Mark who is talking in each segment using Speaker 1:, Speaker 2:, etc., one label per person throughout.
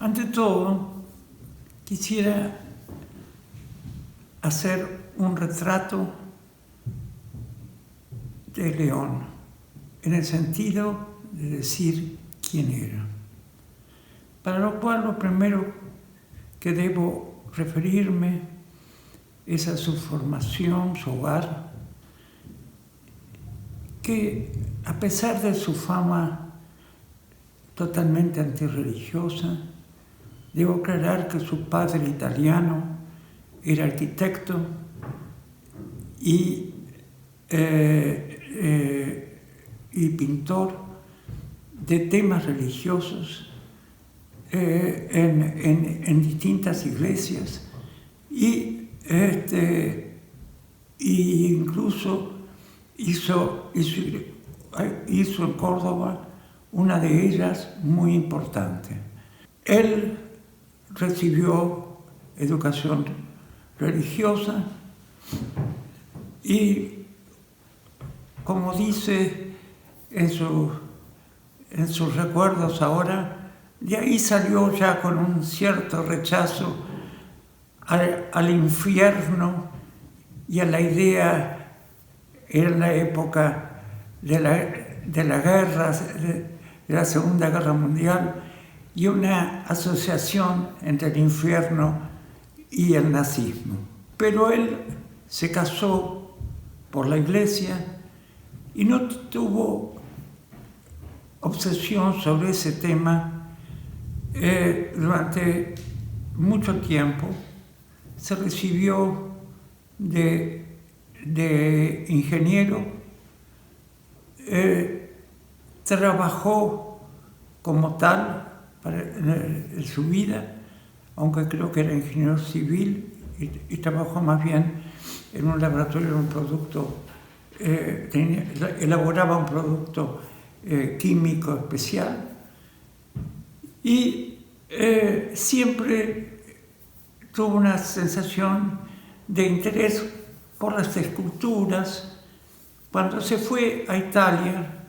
Speaker 1: Ante todo, quisiera hacer un retrato de León, en el sentido de decir quién era. Para lo cual lo primero que debo referirme es a su formación, su hogar, que a pesar de su fama totalmente antirreligiosa, debo aclarar que su padre italiano era arquitecto y pintor de temas religiosos en distintas iglesias y incluso hizo en Córdoba una de ellas muy importante. Él recibió educación religiosa y, como dice en sus recuerdos ahora, de ahí salió ya con un cierto rechazo al infierno y a la idea, en la época de la guerra, de la Segunda Guerra Mundial, y una asociación entre el infierno y el nazismo. Pero él se casó por la iglesia y no tuvo obsesión sobre ese tema durante mucho tiempo. Se recibió de ingeniero, trabajó como tal en su vida, aunque creo que era ingeniero civil y trabajó más bien en un laboratorio, en un producto, elaboraba un producto químico especial y siempre tuvo una sensación de interés por las esculturas. Cuando se fue a Italia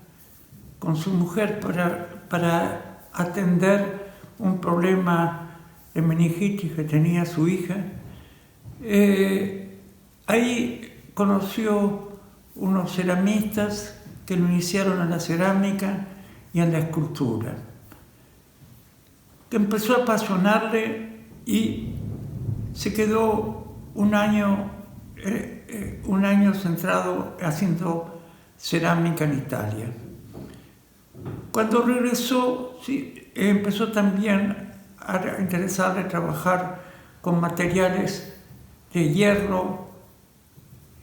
Speaker 1: con su mujer para atender un problema de meningitis que tenía su hija, ahí conoció unos ceramistas que lo iniciaron en la cerámica y en la escultura, que empezó a apasionarle y se quedó un año centrado haciendo cerámica en Italia. Cuando regresó, sí, empezó también a interesarle trabajar con materiales de hierro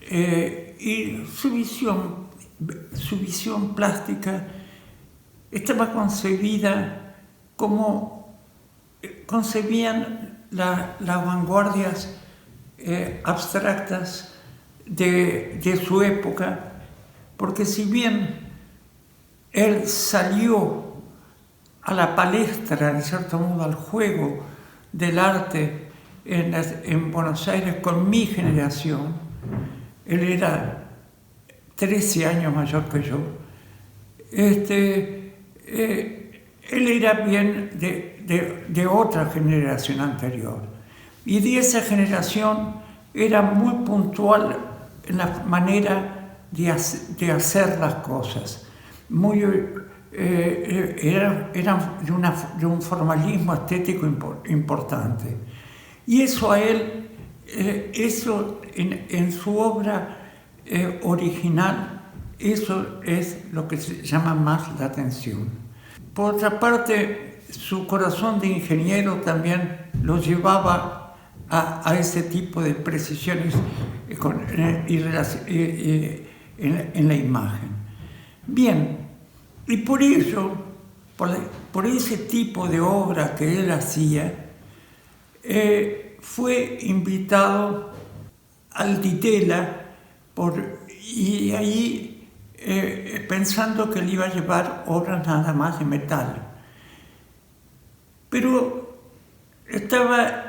Speaker 1: y su visión plástica estaba concebida como concebían las vanguardias abstractas de su época, porque si bien él salió a la palestra, de cierto modo, al juego del arte en Buenos Aires con mi generación, él era 13 años mayor que yo, él era bien de otra generación anterior. Y de esa generación era muy puntual en la manera de hacer las cosas. Era de un formalismo estético importante. Y eso a él, en su obra original, eso es lo que se llama más la atención. Por otra parte, su corazón de ingeniero también lo llevaba a ese tipo de precisiones en la imagen. Bien, y por ello, por ese tipo de obra que él hacía, fue invitado al Di Tella y ahí pensando que le iba a llevar obras nada más de metal. Pero estaba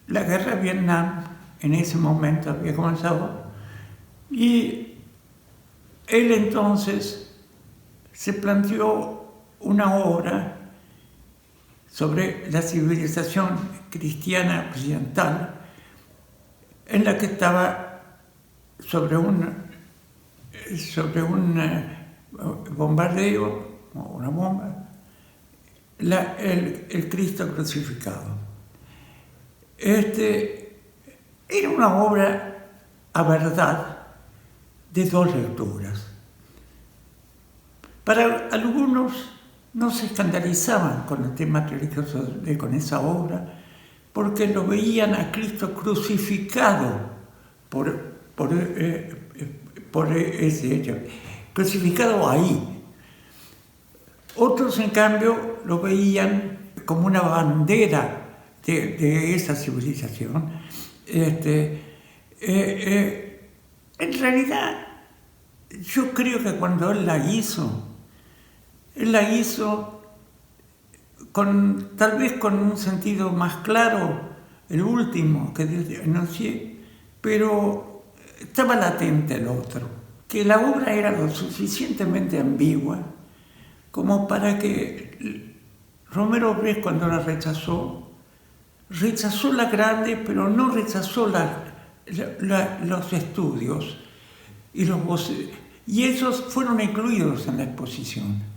Speaker 1: la guerra de Vietnam, en ese momento había comenzado, y él entonces se planteó una obra sobre la civilización cristiana occidental, en la que estaba sobre un bombardeo, una bomba, el Cristo crucificado. Era una obra, a verdad, de dos lecturas. Para algunos no se escandalizaban con el tema religioso con esa obra, porque lo veían a Cristo crucificado por ese hecho, crucificado ahí. Otros, en cambio, lo veían como una bandera de esa civilización. En realidad, yo creo que cuando él la hizo tal vez con un sentido más claro, el último que enuncié, pero estaba latente el otro, que la obra era lo suficientemente ambigua como para que Romero Brest, cuando la rechazó la grande, pero no rechazó los estudios y esos fueron incluidos en la exposición.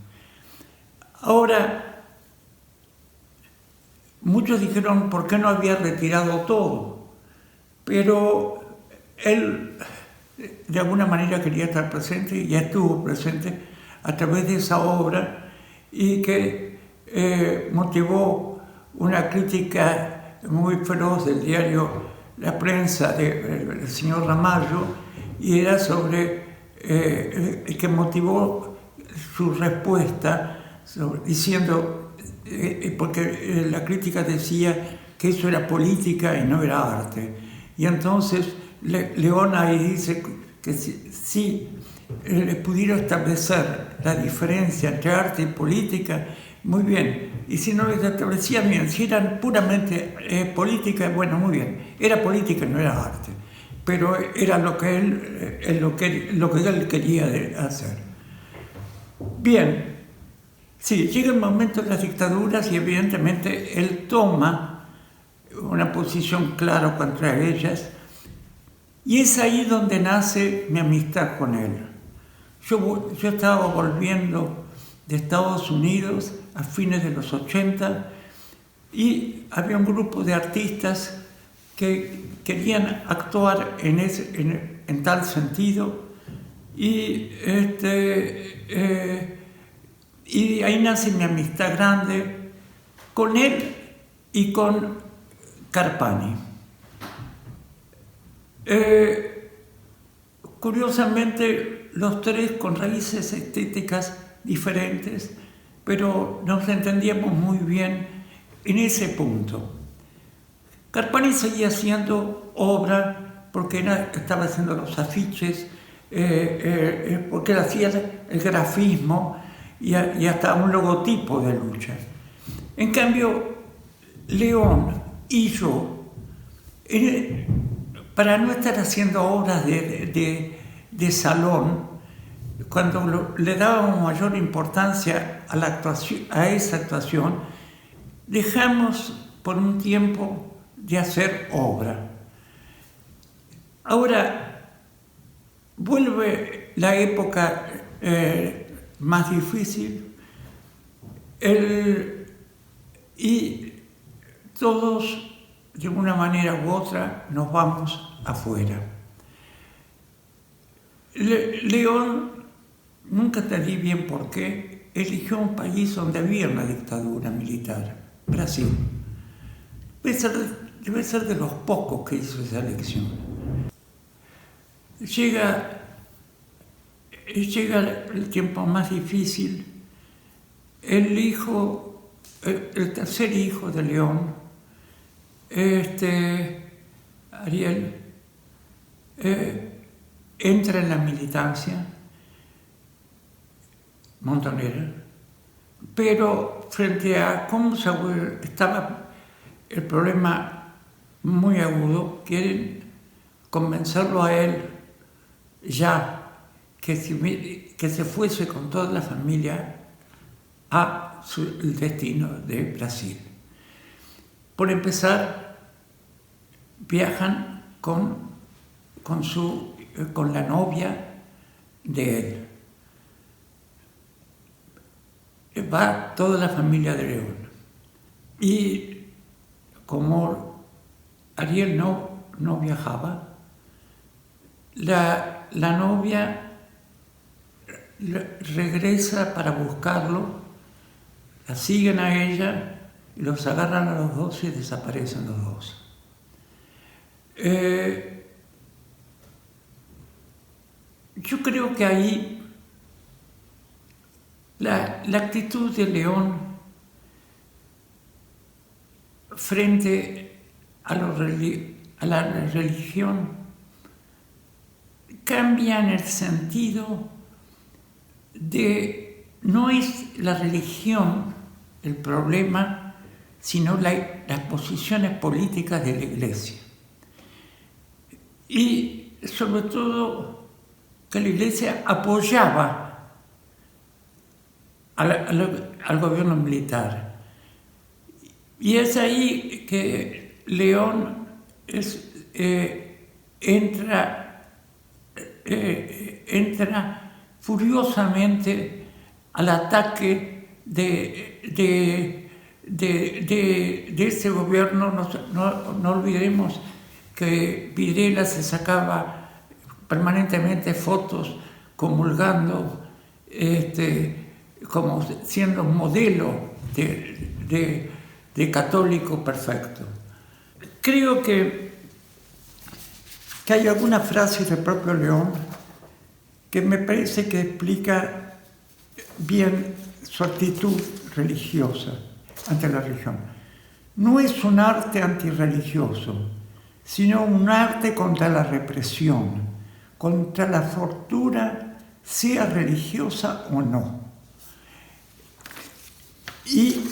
Speaker 1: Ahora, muchos dijeron por qué no había retirado todo, pero él de alguna manera quería estar presente y ya estuvo presente a través de esa obra y que motivó una crítica muy feroz del diario La Prensa del señor Ramallo, y era sobre que motivó su respuesta diciendo, porque la crítica decía que eso era política y no era arte. Y entonces León ahí dice que si pudiera establecer la diferencia entre arte y política, muy bien. Y si no lo establecía bien, si eran puramente política, bueno, muy bien. Era política, no era arte. Pero era lo que él quería hacer. Bien. Sí, llega el momento de las dictaduras y evidentemente él toma una posición clara contra ellas, y es ahí donde nace mi amistad con él. Yo estaba volviendo de Estados Unidos a fines de los 80 y había un grupo de artistas que querían actuar en tal sentido y ahí nace mi amistad grande con él y con Carpani. Curiosamente, los tres con raíces estéticas diferentes, pero nos entendíamos muy bien en ese punto. Carpani seguía haciendo obra porque estaba haciendo los afiches, porque él hacía el grafismo y hasta un logotipo de lucha. En cambio, León y yo, para no estar haciendo obras de salón, cuando le dábamos mayor importancia a esa actuación, dejamos por un tiempo de hacer obra. Ahora vuelve la época más difícil y todos, de una manera u otra, nos vamos afuera. León, nunca entendí bien por qué, eligió un país donde había una dictadura militar, Brasil. Debe ser de los pocos que hizo esa elección. Llega el tiempo más difícil. El tercer hijo de León, Ariel, entra en la militancia montonera, pero frente a cómo estaba el problema muy agudo, quieren convencerlo a él ya que se fuese con toda la familia a el destino de Brasil. Por empezar, viajan con la novia de él. Va toda la familia de León. Y como Ariel no viajaba, la novia regresa para buscarlo, la siguen a ella y los agarran a los dos y desaparecen los dos. Yo creo que ahí la actitud de León frente a la religión cambia en el sentido de no es la religión el problema, sino las posiciones políticas de la Iglesia. Y sobre todo que la Iglesia apoyaba al gobierno militar. Y es ahí que León entra furiosamente al ataque de ese gobierno. No olvidemos que Videla se sacaba permanentemente fotos comulgando, como siendo modelo de católico perfecto. Creo que hay alguna frase del propio León que me parece que explica bien su actitud religiosa ante la religión. No es un arte antirreligioso, sino un arte contra la represión, contra la tortura, sea religiosa o no. Y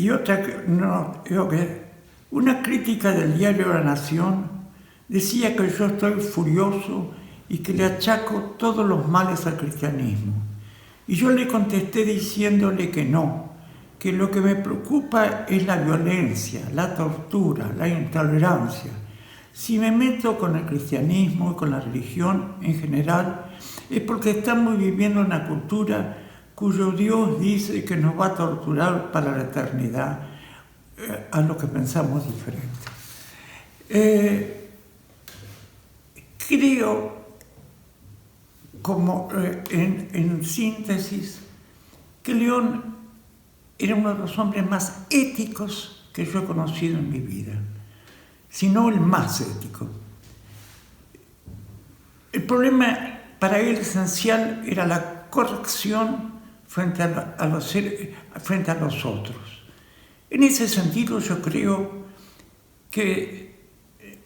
Speaker 1: otra, una crítica del diario La Nación decía que yo estoy furioso y que le achaco todos los males al cristianismo. Y yo le contesté diciéndole que no, que lo que me preocupa es la violencia, la tortura, la intolerancia. Si me meto con el cristianismo y con la religión en general, es porque estamos viviendo una cultura cuyo Dios dice que nos va a torturar para la eternidad, a lo que pensamos diferente. Creo, como en síntesis, que León era uno de los hombres más éticos que yo he conocido en mi vida, si no el más ético. El problema para él esencial era la corrección frente a los otros. En ese sentido, yo creo que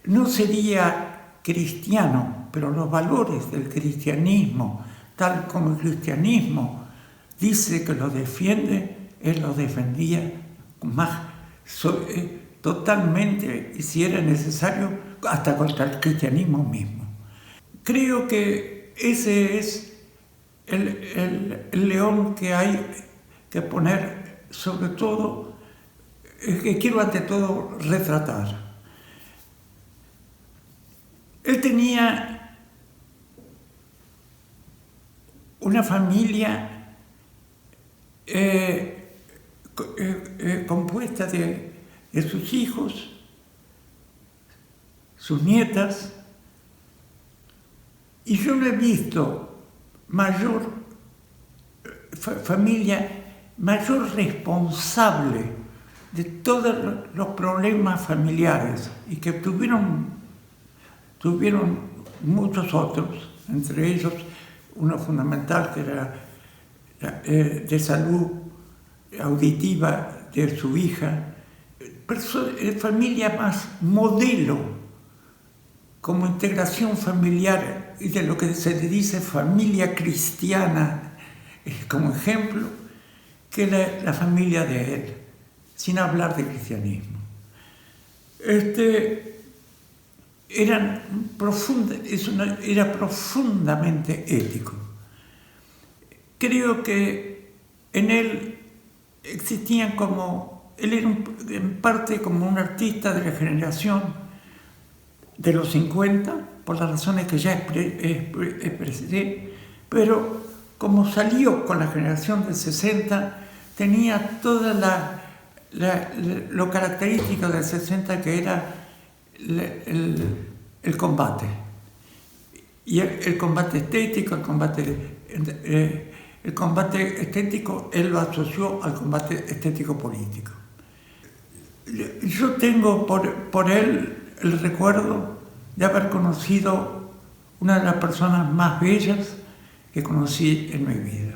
Speaker 1: no sería cristiano, pero los valores del cristianismo, tal como el cristianismo dice que lo defiende, él lo defendía totalmente, y si era necesario, hasta contra el cristianismo mismo. Creo que ese es el León que hay que poner, sobre todo, que quiero ante todo retratar. Él tenía una familia compuesta de sus hijos, sus nietas, y yo no he visto familia mayor responsable de todos los problemas familiares, y que tuvieron muchos otros, entre ellos uno fundamental que era de salud auditiva de su hija, familia más modelo como integración familiar y de lo que se le dice familia cristiana como ejemplo, que la familia de él, sin hablar de cristianismo. Era profundamente ético. Creo que en él existían como él era en parte como un artista de la generación de los 50, por las razones que ya expresé, pero como salió con la generación del 60, tenía toda lo característico del 60, que era el combate. Y el combate estético, el combate estético, él lo asoció al combate estético político. Yo tengo por él el recuerdo de haber conocido una de las personas más bellas que conocí en mi vida.